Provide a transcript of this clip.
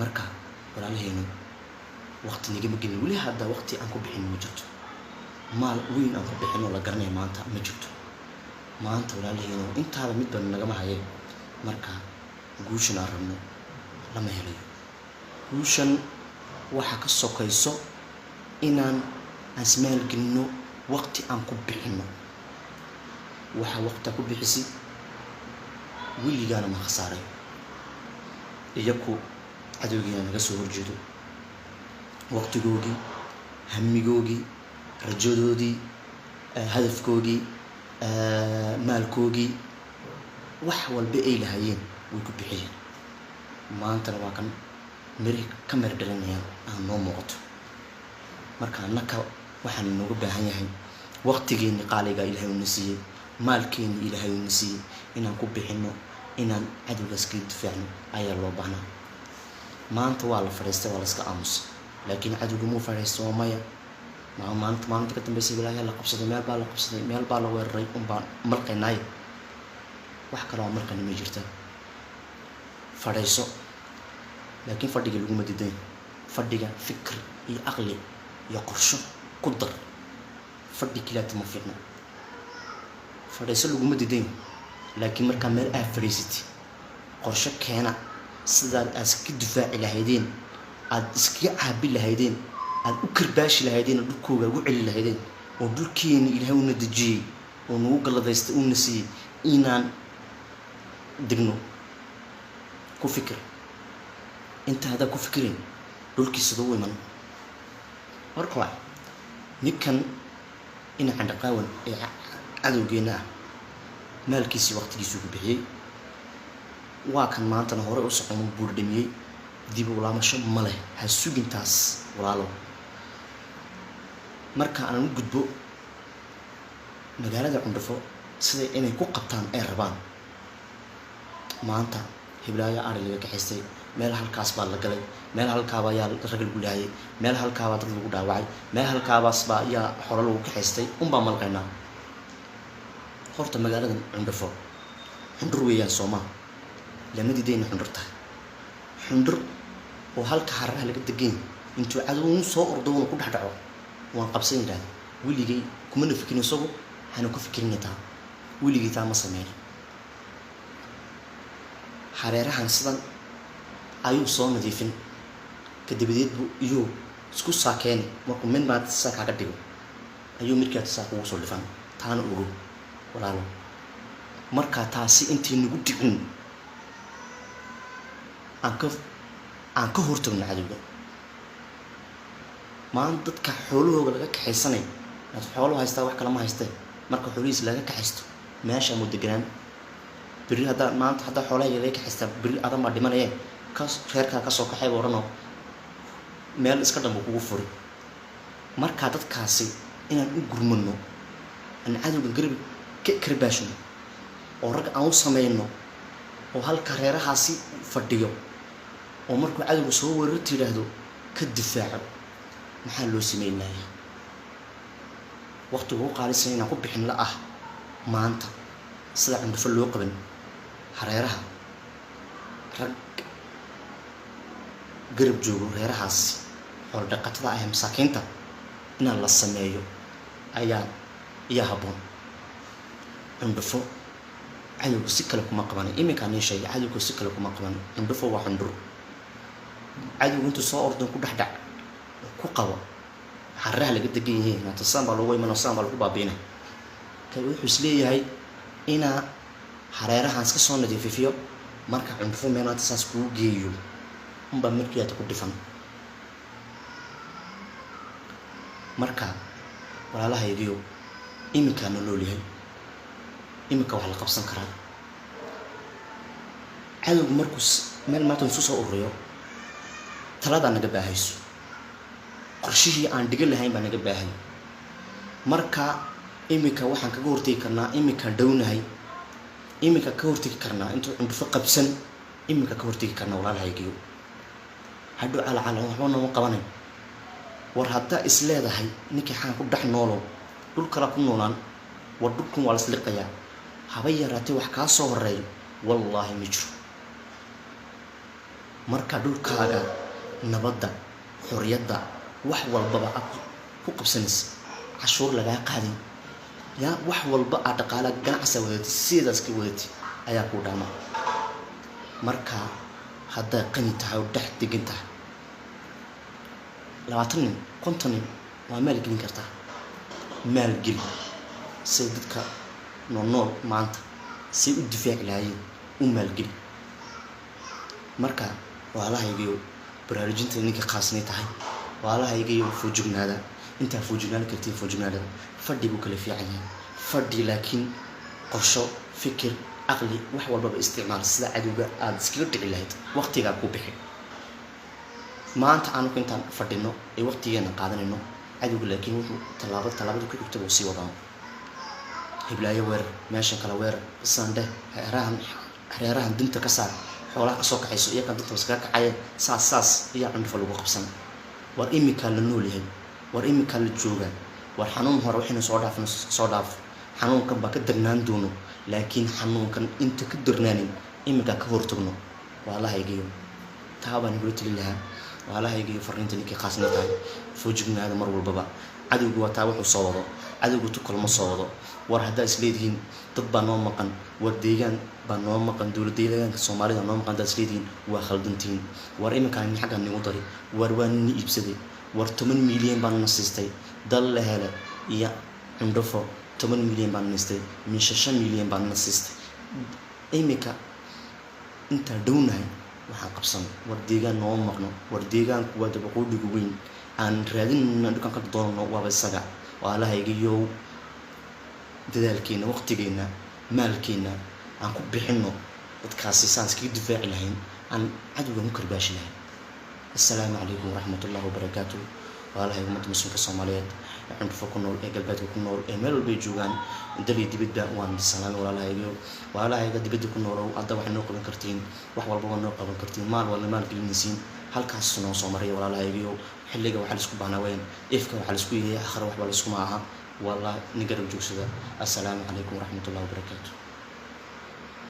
marka walaalahaynu waqti nigama gelin weli hadda waqti aan ku bixin ma jirto maal weyn aan ku bixin oo la garanay maanta ma jirto maanta walaalahaynu intaada mid baan nagama hayeen marka guushan aan rabno lama helayo guushan waxa ka sokayso inaan asmaal gelino waqti aan ku bixino waxa waqti ku bixisi wiligaana ma khasaaray iyaku cadowgiina naga soo horjeedo waqtigoodii hamigoodii rajadoodii hadafkoodii maalkoodii wax walba ay lahaayeen way ku bixiyeen maanta waa kan miri ka mar dhalinayaan aan noo muuqato marka annaka waxaan nooga baahan yahay waqtigeeni qaaliga Ilaahay uu nasiiyay maalkeeni Ilaahay uu nasiiyay inaan ku bixino inaan cadowga iska difaacno ayaa loo baahnaa maanta waa la fariistay waa la iska aamusay laakiin cadowgu muu fariisto maya maanta ka dambeysay Ilaahay la qabsaday meel baa la weeraray baan marqaynay wax kale oo markan ma jirta fadhiiso laakiin fadhiga lagu ma diiday fadhiga fikir iyo aqli iyo qorsho ku dar fadhi kilaata ma fiicna fadhiiso lagu ma diiday laakiin marka meel aad fadhiisatay qorsho keena sidaad iska difaaci lahaydeen aad iska caabi lahaydeen aad u karbaashi lahaydeen dhulkooda ugu celi lahaydeen oo dhulkeena Ilaahay uu nadajiyay oo nagu galadaystay uu nasiiyay inaan degno ku fikir inta hada ku fikirin dhulkiisa doo iman marka ninkan ina candaqaawan ee cadowgeena maalkiisa waqtigiisa ku bixiyay waa kan maanta hore u socono buurdhamiyay dib u laamasho ma leh ha sugintaas walaalo marka aan u gudbo magaalada Cundhufo sida inay ku qabtaan ay rabaan maanta hiblaayo ari laga kaxaystay meel halkaas baa la galay meel halkaaba ayaa rag lagu laayay meel halkaaba dad lagu dhaawacay meel halkaabaas baa ayaa xoro lagu kaxaystay baa malqaynaa horta magaalada Cundhufo xundur weeyaan Soomaa lama diidayna xundurta xundur oo halka harraha laga degay intuu cadow soo ordoon ku dhaxdhaco waan qabsan yahay wiligay kuma nafikin isagu hana ku fikirin taa wiligay taa ma sameeyay hareerahan sidan ayuu soo nadiifin kadibadeed buu iyo isku saakeen markuu min baad saaka ka dhigo ayuu markaa saaka ugu soo dhifan taana ugu walaalo marka taasi intii nagu dhicin aan ka hortagno cadowga maan dadka xoolahooda laga kaxaysanay xoolo haystaa wax kale ma haystay marka xoolihiis laga kaxaysto meesha mudagraan biri hada maanta hada xoolaha laga kaxaysta biri adam ma dhimanayeen kaas reerka ka soo kaxay warano meel iska dhanba kugu furi marka dadkaasi inaan u gurmano aan cadowga garab ka karbaashno oo rag aan u sameeyno oo halka reerahaasi fadhiyo oo markuu cadowga soo weerar tiraahdo ka difaaco maxaa loo sameeyay waqti uu qaalisan inaan ku bixin la ah maanta sida Cundhufo loo qaban hareeraha rag garab joogo reerahaasi oo dhaqatada ah masaakiinta inaan la sameeyo ayaa haboon Cundhufo cadowga si kale kuma qaban imika aan sheegay cadowga si kale kuma qaban Cundhufo waa xundur cadowga intuu soo ordon ku dhaxdhac ku qabo harraha laga degan yahay maanta samba loogu iman samba lagu baabiinay ka wuxuu isleeyahay ina hareerahan iska soo nadiifiyo marka Cundhufo meelaha saas ku geeyo markii aad ku dhifan marka walaalahaygiyo imika nololeeyahay imika wax la qabsan karaa cadowga markuu meel maanta soo ururiyo talada naga baahayso qorshihii aan dhiga lahayn baa naga baahay marka imika waxaan kaga hortay karnaa imika dhawnahay imika ka hortay karnaa intuu Cundhufo qabsan imika ka hortay karnaa walaalahaygiyo haduu ala waxna ma qabanay war hadda isleedahay ninkii xaan ku dhax noolo dhul kala ku noolaan war dhulkan waa la isliqaya haba yaraatay wax ka soo horeey wallahi ma jiro marka dhulkaaga nabadda xorriyadda wax walbaba aad ku qabsanaysa cashuur lagaa qaadin yaa wax walba aad dhaqaala ganacsi wadati sidaas ka wadati ayaa ku dhaama marka hadday qani tahay oo dhex degan tahay 20 nin 50 nin waa maalgelin kartaa maalgelin si dadka nool maanta si u difaaci lahaayeen u maalgelin marka walaalahaygiyo baraarujinta ninka qaasnay tahay walaalahaygiyo fuujignaada inta fuujignaan kartiin fuujignaada fadhigu kala fiican yahay fadhi laakiin qorsho fikir aqli wax walba isticmaal sida cadowga aad iskaga dhici lahayd waqtiga ku bixi maanta aanu intaan fadhino ee waqtigeena qaadanayno cadowga laakiin wuxuu talaabada ku xigta uu sii wadaa hiblaayo weer meesha kala weer sande hareerahan dinta ka saar xoolaha ka soo kaxayso iyo kan dinta iska kacay saas iyo cunfo lagu qabsan war imika la nool yahay war imika la jooga war xanuun hore waxayna soo dhaaf xanuunkan ba ka darnaan doono laakiin xanuunkan inta ka darnaanin imika ka hortagno walaalahaygiyo taabaan ugu talilaha walaalahaygiyo fariinta ninkii qaasnay tahay fuujignaada mar walbaba cadowgu waa taa wuxuu soo wado cadowgu tukalma soo wado war hadda isleedihiin dad baa noo maqan war deegaan baa noo maqan dowlad deegaanka Soomaalida noo maqan dad isleedihiin waa khaldantiin war iminkaan xagga nagu dari war waan ni iibsaday war 10 milyan baan nasiistay dal la hela iyo cundufo 10 milyan baan nasiistay min 6 milyan baan nasiistay imika inta dhownahay waxaan qabsan war deegaan noo maqno war deegaanku waa dabaqoodigu weyn aan raadin dhulkan ka doonno waa isaga walaalahaygiyo dadaalkeena waqtigeena maalkeena aan ku bixino dadkaasi saanskii difaaci lahayn aan cadowga ku karbaashi lahayn assalaamu calaykum waraxmatullaahi wabarakaatuh walaalahay ummadda muslimka Soomaaliyeed cunto ku nool ee galbeedka ku nool ee meel walba joogaan dalay dibadda waan salaam walaalahayga dibadda ku nool hadda wax noo qaban kartiin wax walba waa noo qaban kartiin maal wala maal gelinaysiin halkaas noo soo maray walaalahayga xilliga waxa la isku baahnaween ifka waxa la isku yahay akhir wax wala isku maaha والله نقرب جوسدا السلام عليكم ورحمة الله وبركاته.